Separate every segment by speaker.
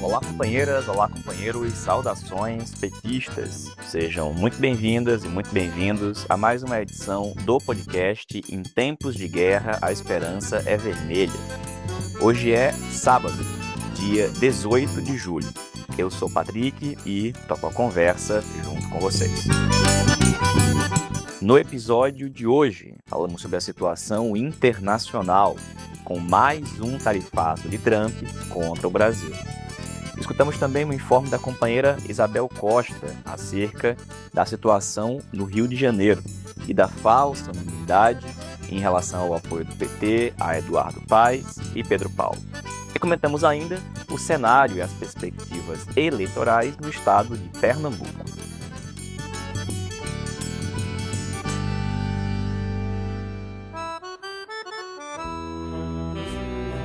Speaker 1: Olá, companheiras, olá, companheiros, saudações petistas. Sejam muito bem-vindas e muito bem-vindos a mais uma edição do podcast Em Tempos de Guerra, a Esperança é Vermelha. Hoje é sábado, dia 18 de julho. Eu sou o Patrick e toco a conversa junto com vocês. No episódio de hoje, falamos sobre a situação internacional, com mais um tarifaço de Trump contra o Brasil. Escutamos também um informe da companheira Isabel Costa acerca da situação no Rio de Janeiro e da falsa unanimidade em relação ao apoio do PT a Eduardo Paes e Pedro Paulo. E comentamos ainda o cenário e as perspectivas eleitorais no estado de Pernambuco.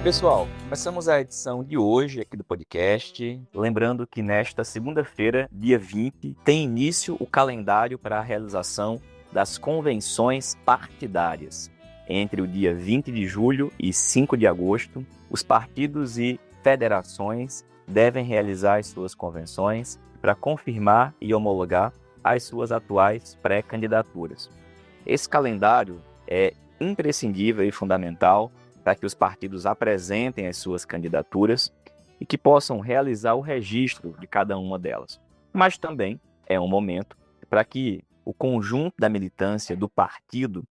Speaker 1: Pessoal, começamos a edição de hoje aqui do podcast, lembrando que nesta segunda-feira, dia 20, tem início o calendário para a realização das convenções partidárias. Entre o dia 20 de julho e 5 de agosto, os partidos e federações devem realizar as suas convenções para confirmar e homologar as suas atuais pré-candidaturas. Esse calendário é imprescindível e fundamental para que os partidos apresentem as suas candidaturas e que possam realizar o registro de cada uma delas. Mas também é um momento para que o conjunto da militância do partido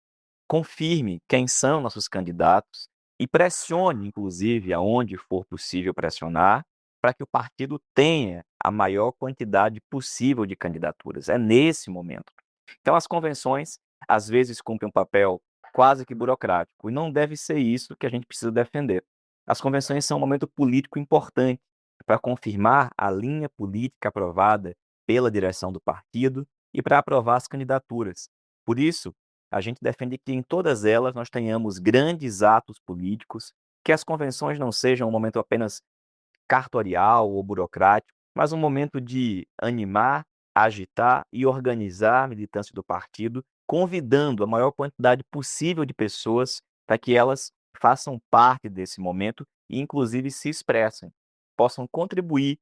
Speaker 1: confirme quem são nossos candidatos e pressione, inclusive, aonde for possível pressionar, para que o partido tenha a maior quantidade possível de candidaturas. É nesse momento. Então, as convenções, às vezes, cumprem um papel quase que burocrático, e não deve ser isso que a gente precisa defender. As convenções são um momento político importante para confirmar a linha política aprovada pela direção do partido e para aprovar as candidaturas. Por isso, a gente defende que em todas elas nós tenhamos grandes atos políticos, que as convenções não sejam um momento apenas cartorial ou burocrático, mas um momento de animar, agitar e organizar a militância do partido, convidando a maior quantidade possível de pessoas para que elas façam parte desse momento e, inclusive, se expressem, possam contribuir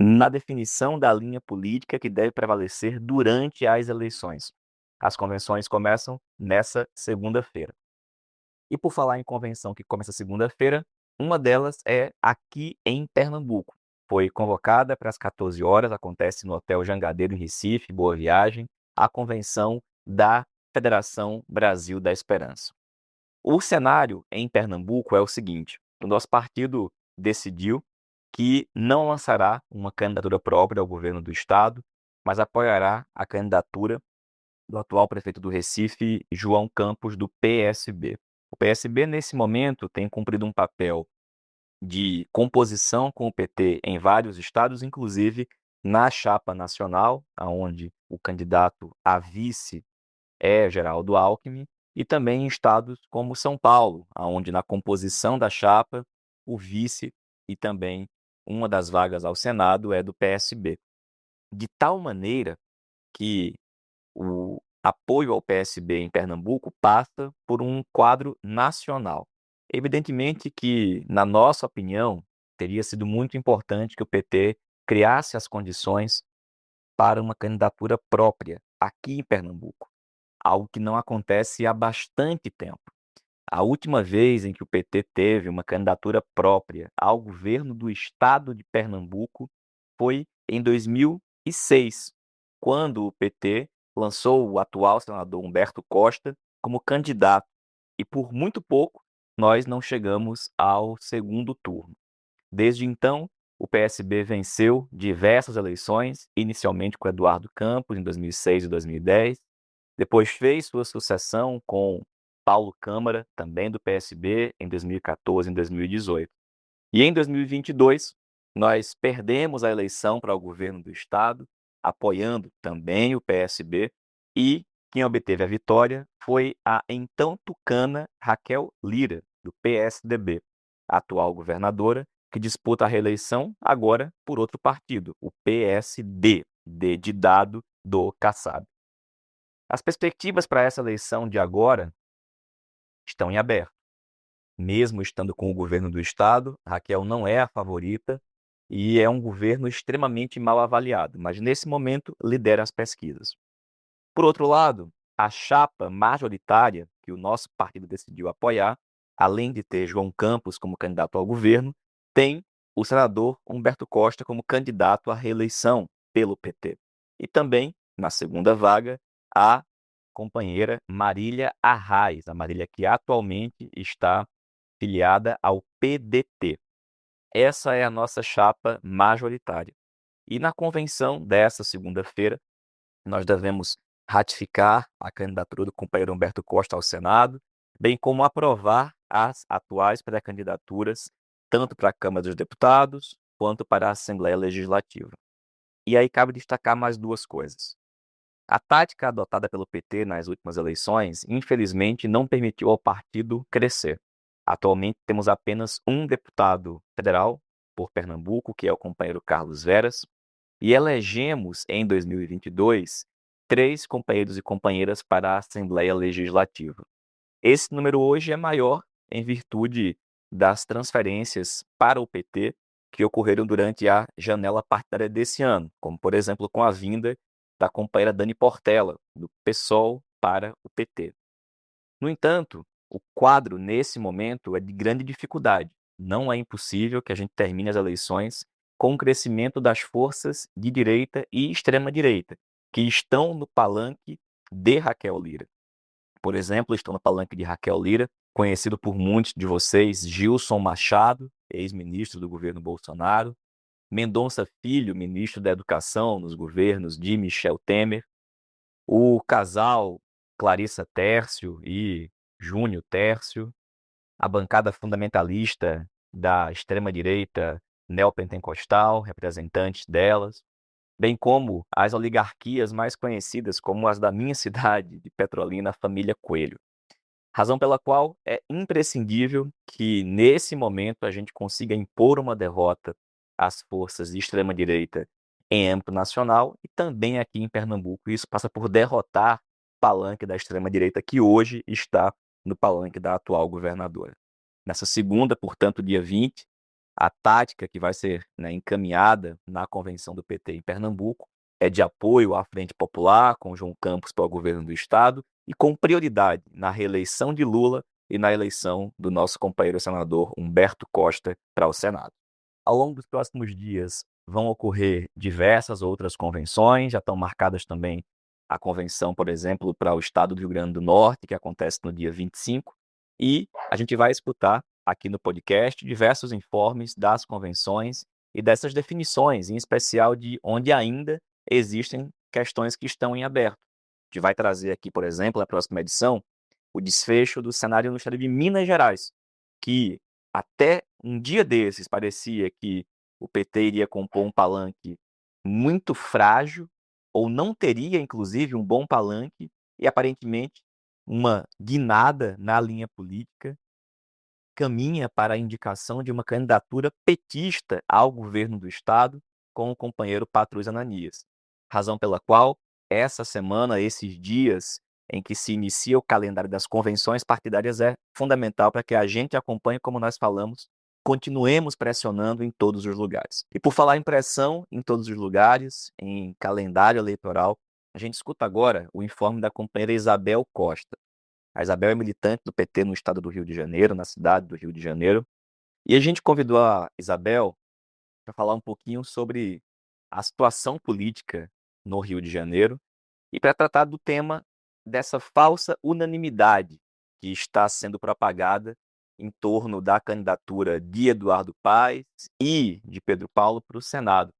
Speaker 1: na definição da linha política que deve prevalecer durante as eleições. As convenções começam nessa segunda-feira. E por falar em convenção que começa segunda-feira, uma delas é aqui em Pernambuco. Foi convocada para as 14 horas, acontece no Hotel Jangadeiro, em Recife, Boa Viagem, a convenção da Federação Brasil da Esperança. O cenário em Pernambuco é o seguinte: o nosso partido decidiu que não lançará uma candidatura própria ao governo do estado, mas apoiará a candidatura do atual prefeito do Recife, João Campos, do PSB. O PSB, nesse momento, tem cumprido um papel de composição com o PT em vários estados, inclusive na chapa nacional, onde o candidato a vice é Geraldo Alckmin, e também em estados como São Paulo, onde na composição da chapa, o vice e também uma das vagas ao Senado é do PSB. De tal maneira que o apoio ao PSB em Pernambuco passa por um quadro nacional. Evidentemente que, na nossa opinião, teria sido muito importante que o PT criasse as condições para uma candidatura própria aqui em Pernambuco, algo que não acontece há bastante tempo. A última vez em que o PT teve uma candidatura própria ao governo do estado de Pernambuco foi em 2006, quando o PT lançou o atual senador Humberto Costa como candidato, e por muito pouco nós não chegamos ao segundo turno. Desde então, o PSB venceu diversas eleições, inicialmente com Eduardo Campos, em 2006 e 2010, depois fez sua sucessão com Paulo Câmara, também do PSB, em 2014 e em 2018. E em 2022, nós perdemos a eleição para o governo do estado, apoiando também o PSB, e quem obteve a vitória foi a então tucana Raquel Lira, do PSDB, a atual governadora, que disputa a reeleição agora por outro partido, o PSD, de dado do Kassab. As perspectivas para essa eleição de agora estão em aberto. Mesmo estando com o governo do estado, Raquel não é a favorita, e é um governo extremamente mal avaliado, mas nesse momento lidera as pesquisas. Por outro lado, a chapa majoritária que o nosso partido decidiu apoiar, além de ter João Campos como candidato ao governo, tem o senador Humberto Costa como candidato à reeleição pelo PT. E também, na segunda vaga, a companheira Marília Arraes, a Marília que atualmente está filiada ao PDT. Essa é a nossa chapa majoritária. E na convenção dessa segunda-feira, nós devemos ratificar a candidatura do companheiro Humberto Costa ao Senado, bem como aprovar as atuais pré-candidaturas, tanto para a Câmara dos Deputados quanto para a Assembleia Legislativa. E aí cabe destacar mais duas coisas. A tática adotada pelo PT nas últimas eleições, infelizmente, não permitiu ao partido crescer. Atualmente temos apenas um deputado federal por Pernambuco, que é o companheiro Carlos Veras, e elegemos em 2022 3 companheiros e companheiras para a Assembleia Legislativa. Esse número hoje é maior em virtude das transferências para o PT que ocorreram durante a janela partidária desse ano, como, por exemplo, com a vinda da companheira Dani Portela, do PSOL para o PT. No entanto, o quadro nesse momento é de grande dificuldade. Não é impossível que a gente termine as eleições com o crescimento das forças de direita e extrema-direita, que estão no palanque de Raquel Lira. Por exemplo, estão no palanque de Raquel Lira, conhecido por muitos de vocês, Gilson Machado, ex-ministro do governo Bolsonaro, Mendonça Filho, ministro da Educação nos governos de Michel Temer, o casal Clarissa Tércio e Júnior Tércio, a bancada fundamentalista da extrema-direita neopentecostal, representantes delas, bem como as oligarquias mais conhecidas como as da minha cidade, de Petrolina, a família Coelho. Razão pela qual é imprescindível que, nesse momento, a gente consiga impor uma derrota às forças de extrema-direita em âmbito nacional e também aqui em Pernambuco. Isso passa por derrotar o palanque da extrema-direita que hoje está no palanque da atual governadora. Nessa segunda, portanto, dia 20, a tática que vai ser, encaminhada na convenção do PT em Pernambuco é de apoio à Frente Popular, com João Campos para o governo do Estado, e com prioridade na reeleição de Lula e na eleição do nosso companheiro senador Humberto Costa para o Senado. Ao longo dos próximos dias vão ocorrer diversas outras convenções, já estão marcadas também a convenção, por exemplo, para o estado do Rio Grande do Norte, que acontece no dia 25, e a gente vai escutar aqui no podcast diversos informes das convenções e dessas definições, em especial de onde ainda existem questões que estão em aberto. A gente vai trazer aqui, por exemplo, na próxima edição, o desfecho do cenário no estado de Minas Gerais, que até um dia desses parecia que o PT iria compor um palanque muito frágil, ou não teria, inclusive, um bom palanque, e aparentemente uma guinada na linha política caminha para a indicação de uma candidatura petista ao governo do Estado com o companheiro Patrus Ananias. Razão pela qual, essa semana, esses dias em que se inicia o calendário das convenções partidárias é fundamental para que a gente acompanhe, como nós falamos, continuemos pressionando em todos os lugares. E por falar em pressão em todos os lugares, em calendário eleitoral, a gente escuta agora o informe da companheira Isabel Costa. A Isabel é militante do PT no estado do Rio de Janeiro, na cidade do Rio de Janeiro. E a gente convidou a Isabel para falar um pouquinho sobre a situação política no Rio de Janeiro e para tratar do tema dessa falsa unanimidade que está sendo propagada em torno da candidatura de Eduardo Paes e de Pedro Paulo para o Senado,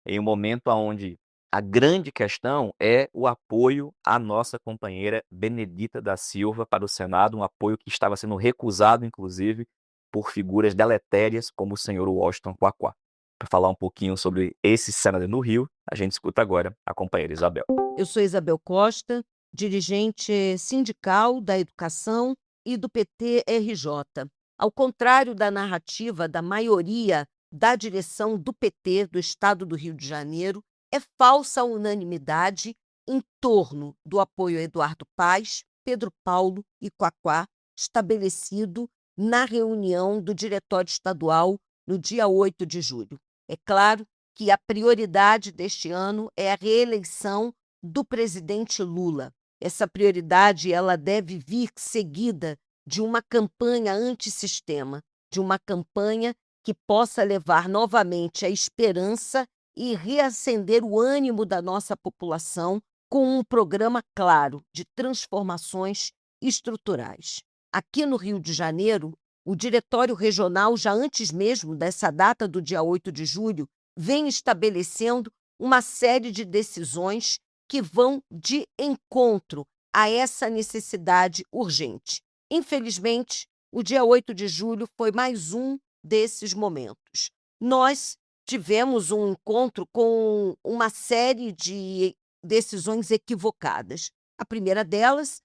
Speaker 1: em um momento onde a grande questão é o apoio à nossa companheira Benedita da Silva para o Senado, um apoio que estava sendo recusado, inclusive, por figuras deletérias como o senhor Washington Quaquá. Para falar um pouquinho sobre esse cenário no Rio, a gente escuta agora a companheira Isabel.
Speaker 2: Eu sou Isabel Costa, dirigente sindical da educação e do PT-RJ. Ao contrário da narrativa da maioria da direção do PT do Estado do Rio de Janeiro, é falsa a unanimidade em torno do apoio a Eduardo Paes, Pedro Paulo e Quaquá, estabelecido na reunião do Diretório Estadual no dia 8 de julho. É claro que a prioridade deste ano é a reeleição do presidente Lula. Essa prioridade ela deve vir seguida de uma campanha antissistema, de uma campanha que possa levar novamente a esperança e reacender o ânimo da nossa população com um programa claro de transformações estruturais. Aqui no Rio de Janeiro, o Diretório Regional, já antes mesmo dessa data do dia 8 de julho, vem estabelecendo uma série de decisões que vão de encontro a essa necessidade urgente. Infelizmente, o dia 8 de julho foi mais um desses momentos. Nós tivemos um encontro com uma série de decisões equivocadas. A primeira delas,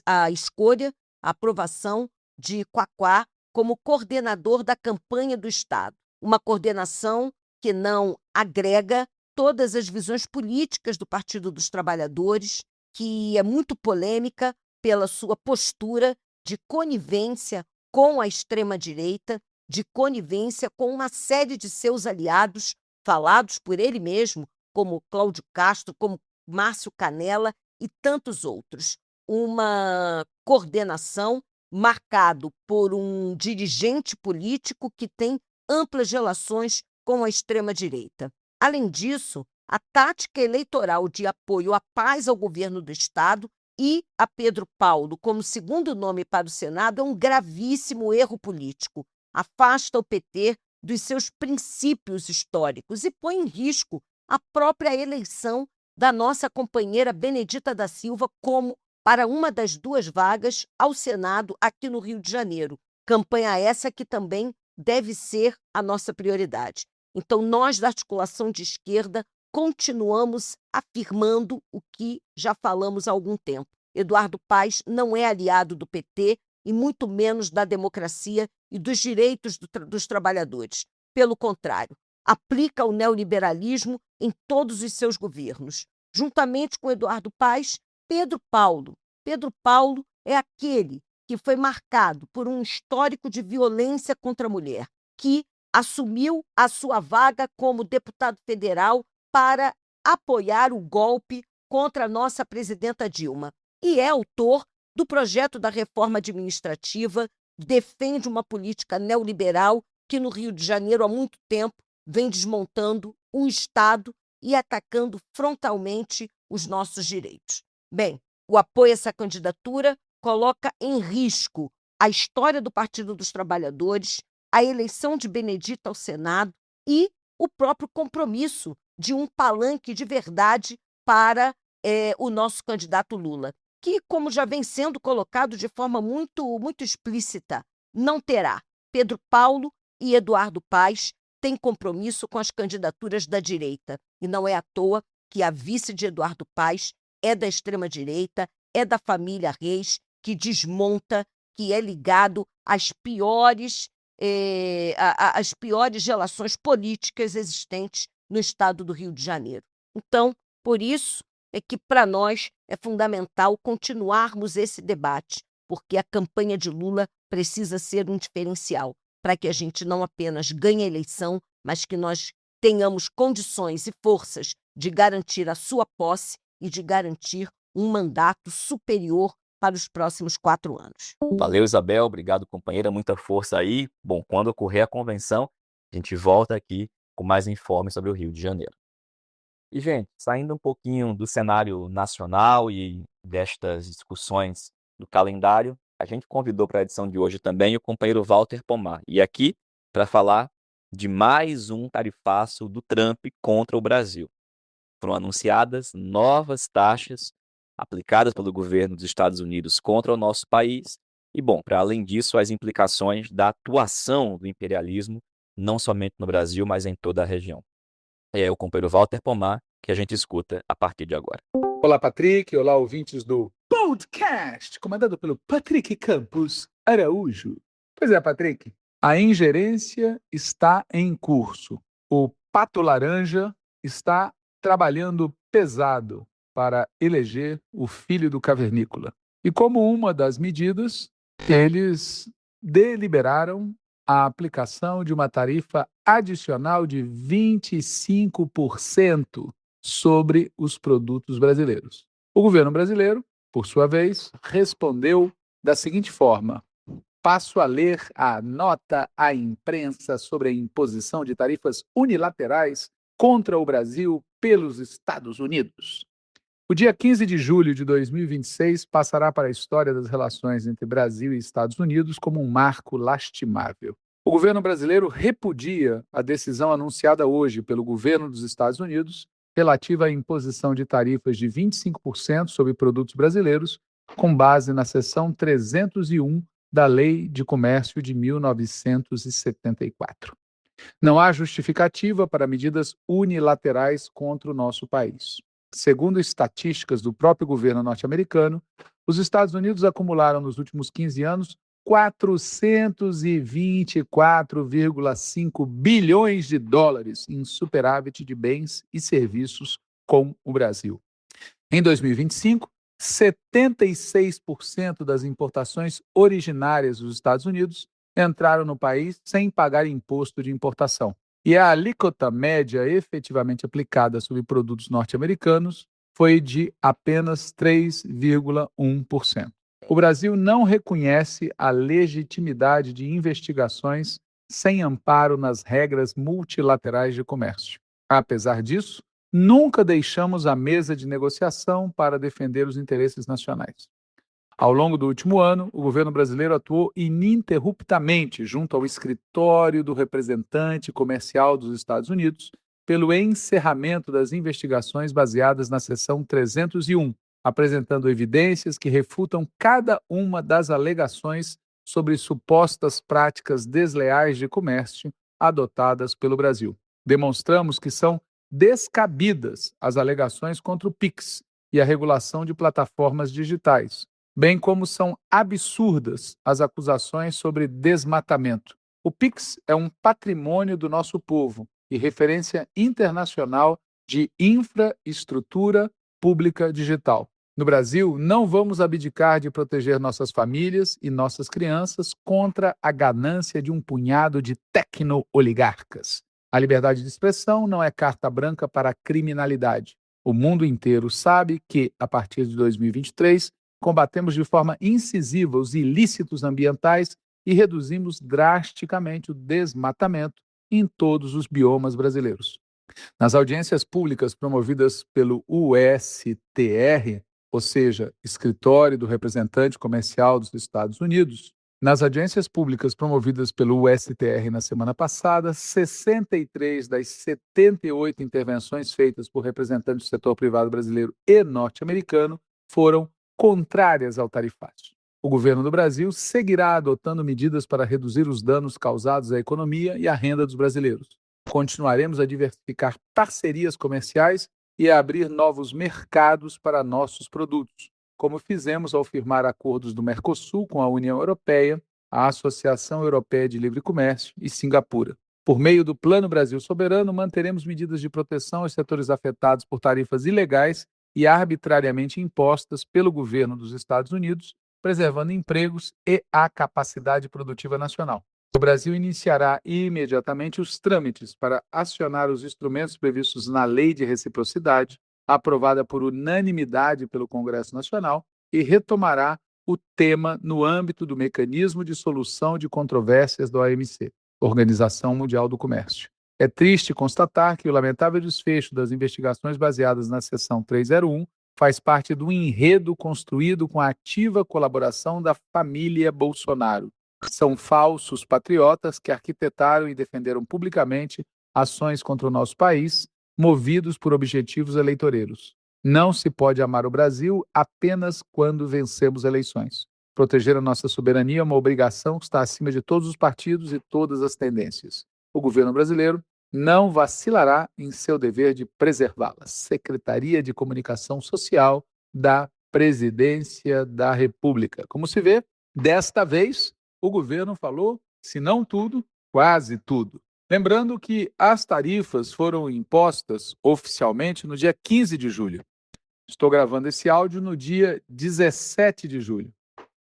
Speaker 2: a escolha, a aprovação de Quaquá como coordenador da campanha do Estado. Uma coordenação que não agrega todas as visões políticas do Partido dos Trabalhadores, que é muito polêmica pela sua postura de conivência com a extrema-direita, de conivência com uma série de seus aliados, falados por ele mesmo, como Cláudio Castro, como Márcio Canella e tantos outros. Uma coordenação marcado por um dirigente político que tem amplas relações com a extrema-direita. Além disso, a tática eleitoral de apoio à paz ao governo do Estado e a Pedro Paulo como segundo nome para o Senado é um gravíssimo erro político. Afasta o PT dos seus princípios históricos e põe em risco a própria eleição da nossa companheira Benedita da Silva como para uma das duas vagas ao Senado aqui no Rio de Janeiro. Campanha essa que também deve ser a nossa prioridade. Então, nós da articulação de esquerda continuamos afirmando o que já falamos há algum tempo. Eduardo Paes não é aliado do PT e muito menos da democracia e dos direitos dos trabalhadores. Pelo contrário, aplica o neoliberalismo em todos os seus governos. Juntamente com Eduardo Paes, Pedro Paulo. Pedro Paulo é aquele que foi marcado por um histórico de violência contra a mulher, que assumiu a sua vaga como deputado federal para apoiar o golpe contra a nossa presidenta Dilma. E é autor do projeto da reforma administrativa, defende uma política neoliberal que no Rio de Janeiro há muito tempo vem desmontando um Estado e atacando frontalmente os nossos direitos. Bem, o apoio a essa candidatura coloca em risco a história do Partido dos Trabalhadores, a eleição de Benedita ao Senado e o próprio compromisso de um palanque de verdade para o nosso candidato Lula, que, como já vem sendo colocado de forma muito explícita, não terá. Pedro Paulo e Eduardo Paes têm compromisso com as candidaturas da direita, e não é à toa que a vice de Eduardo Paes é da extrema-direita, é da família Reis, que desmonta, que é ligado às piores relações políticas existentes no estado do Rio de Janeiro. Então, por isso é que, para nós, é fundamental continuarmos esse debate, porque a campanha de Lula precisa ser um diferencial, para que a gente não apenas ganhe a eleição, mas que nós tenhamos condições e forças de garantir a sua posse e de garantir um mandato superior para os próximos 4 anos.
Speaker 1: Valeu, Isabel. Obrigado, companheira. Muita força aí. Bom, quando ocorrer a convenção, a gente volta aqui com mais informes sobre o Rio de Janeiro. E, gente, saindo um pouquinho do cenário nacional e destas discussões do calendário, a gente convidou para a edição de hoje também o companheiro Walter Pomar. E aqui para falar de mais um tarifaço do Trump contra o Brasil. Foram anunciadas novas taxas aplicadas pelo governo dos Estados Unidos contra o nosso país. E, bom, para além disso, as implicações da atuação do imperialismo, não somente no Brasil, mas em toda a região. É o companheiro Walter Pomar que a gente escuta a partir de agora.
Speaker 3: Olá, Patrick. Olá, ouvintes do podcast, comandado pelo Patrick Campos Araújo. Pois é, Patrick, a ingerência está em curso. O Pato Laranja está trabalhando pesado para eleger o filho do cavernícola. E como uma das medidas, eles deliberaram a aplicação de uma tarifa adicional de 25% sobre os produtos brasileiros. O governo brasileiro, por sua vez, respondeu da seguinte forma: passo a ler a nota à imprensa sobre a imposição de tarifas unilaterais contra o Brasil pelos Estados Unidos. O dia 15 de julho de 2026 passará para a história das relações entre Brasil e Estados Unidos como um marco lastimável. O governo brasileiro repudia a decisão anunciada hoje pelo governo dos Estados Unidos relativa à imposição de tarifas de 25% sobre produtos brasileiros, com base na seção 301 da Lei de Comércio de 1974. Não há justificativa para medidas unilaterais contra o nosso país. Segundo estatísticas do próprio governo norte-americano, os Estados Unidos acumularam nos últimos 15 anos 424,5 bilhões de dólares em superávit de bens e serviços com o Brasil. Em 2025, 76% das importações originárias dos Estados Unidos entraram no país sem pagar imposto de importação. E a alíquota média efetivamente aplicada sobre produtos norte-americanos foi de apenas 3,1%. O Brasil não reconhece a legitimidade de investigações sem amparo nas regras multilaterais de comércio. Apesar disso, nunca deixamos a mesa de negociação para defender os interesses nacionais. Ao longo do último ano, o governo brasileiro atuou ininterruptamente junto ao escritório do representante comercial dos Estados Unidos pelo encerramento das investigações baseadas na seção 301, apresentando evidências que refutam cada uma das alegações sobre supostas práticas desleais de comércio adotadas pelo Brasil. Demonstramos que são descabidas as alegações contra o PIX e a regulação de plataformas digitais, bem como são absurdas as acusações sobre desmatamento. O PIX é um patrimônio do nosso povo e referência internacional de infraestrutura pública digital. No Brasil, não vamos abdicar de proteger nossas famílias e nossas crianças contra a ganância de um punhado de tecno-oligarcas. A liberdade de expressão não é carta branca para a criminalidade. O mundo inteiro sabe que, a partir de 2023, combatemos de forma incisiva os ilícitos ambientais e reduzimos drasticamente o desmatamento em todos os biomas brasileiros. Nas audiências públicas promovidas pelo USTR, ou seja, Escritório do Representante Comercial dos Estados Unidos, nas audiências públicas promovidas pelo USTR na semana passada, 63 das 78 intervenções feitas por representantes do setor privado brasileiro e norte-americano foram contrárias ao tarifácio. O governo do Brasil seguirá adotando medidas para reduzir os danos causados à economia e à renda dos brasileiros. Continuaremos a diversificar parcerias comerciais e a abrir novos mercados para nossos produtos, como fizemos ao firmar acordos do Mercosul com a União Europeia, a Associação Europeia de Livre Comércio e Singapura. Por meio do Plano Brasil Soberano, manteremos medidas de proteção aos setores afetados por tarifas ilegais e arbitrariamente impostas pelo governo dos Estados Unidos, preservando empregos e a capacidade produtiva nacional. O Brasil iniciará imediatamente os trâmites para acionar os instrumentos previstos na Lei de Reciprocidade, aprovada por unanimidade pelo Congresso Nacional, e retomará o tema no âmbito do Mecanismo de Solução de Controvérsias da OMC, Organização Mundial do Comércio. É triste constatar que o lamentável desfecho das investigações baseadas na seção 301 faz parte do enredo construído com a ativa colaboração da família Bolsonaro. São falsos patriotas que arquitetaram e defenderam publicamente ações contra o nosso país, movidos por objetivos eleitoreiros. Não se pode amar o Brasil apenas quando vencemos eleições. Proteger a nossa soberania é uma obrigação que está acima de todos os partidos e todas as tendências. O governo brasileiro não vacilará em seu dever de preservá-la. Secretaria de Comunicação Social da Presidência da República. Como se vê, desta vez, o governo falou, se não tudo, quase tudo. Lembrando que as tarifas foram impostas oficialmente no dia 15 de julho. Estou gravando esse áudio no dia 17 de julho.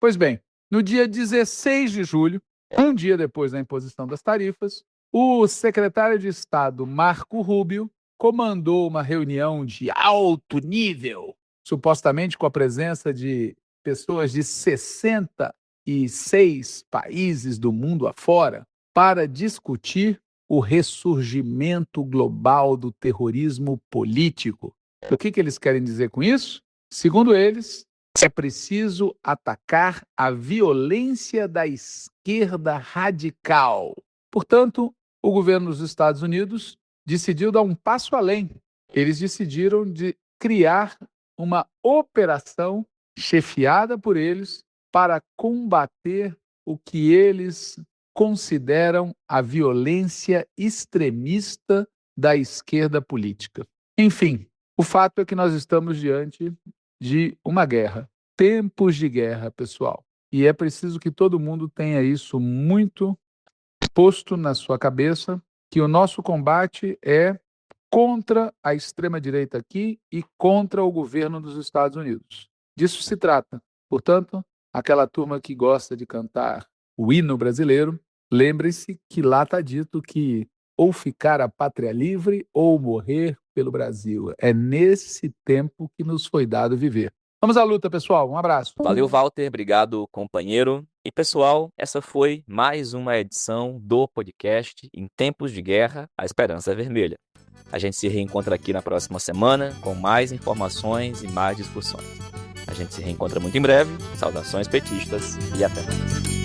Speaker 3: Pois bem, no dia 16 de julho, Um dia depois da imposição das tarifas, o secretário de Estado Marco Rubio comandou uma reunião de alto nível, supostamente com a presença de pessoas de 66 países do mundo afora, para discutir o ressurgimento global do terrorismo político. O que eles querem dizer com isso? Segundo eles, é preciso atacar a violência da esquerda radical. Portanto, o governo dos Estados Unidos decidiu dar um passo além. Eles decidiram de criar uma operação chefiada por eles para combater o que eles consideram a violência extremista da esquerda política. Enfim, o fato é que nós estamos diante de uma guerra, tempos de guerra, pessoal. E é preciso que todo mundo tenha isso muito posto na sua cabeça, que o nosso combate é contra a extrema-direita aqui e contra o governo dos Estados Unidos. Disso se trata. Portanto, aquela turma que gosta de cantar o hino brasileiro, lembre-se que lá está dito que ou ficar a pátria livre ou morrer pelo Brasil. É nesse tempo que nos foi dado viver. Vamos à luta, pessoal. Um abraço.
Speaker 1: Valeu, Walter. Obrigado, companheiro. E, pessoal, essa foi mais uma edição do podcast Em Tempos de Guerra, a Esperança Vermelha. A gente se reencontra aqui na próxima semana com mais informações e mais discussões. A gente se reencontra muito em breve. Saudações petistas e até mais.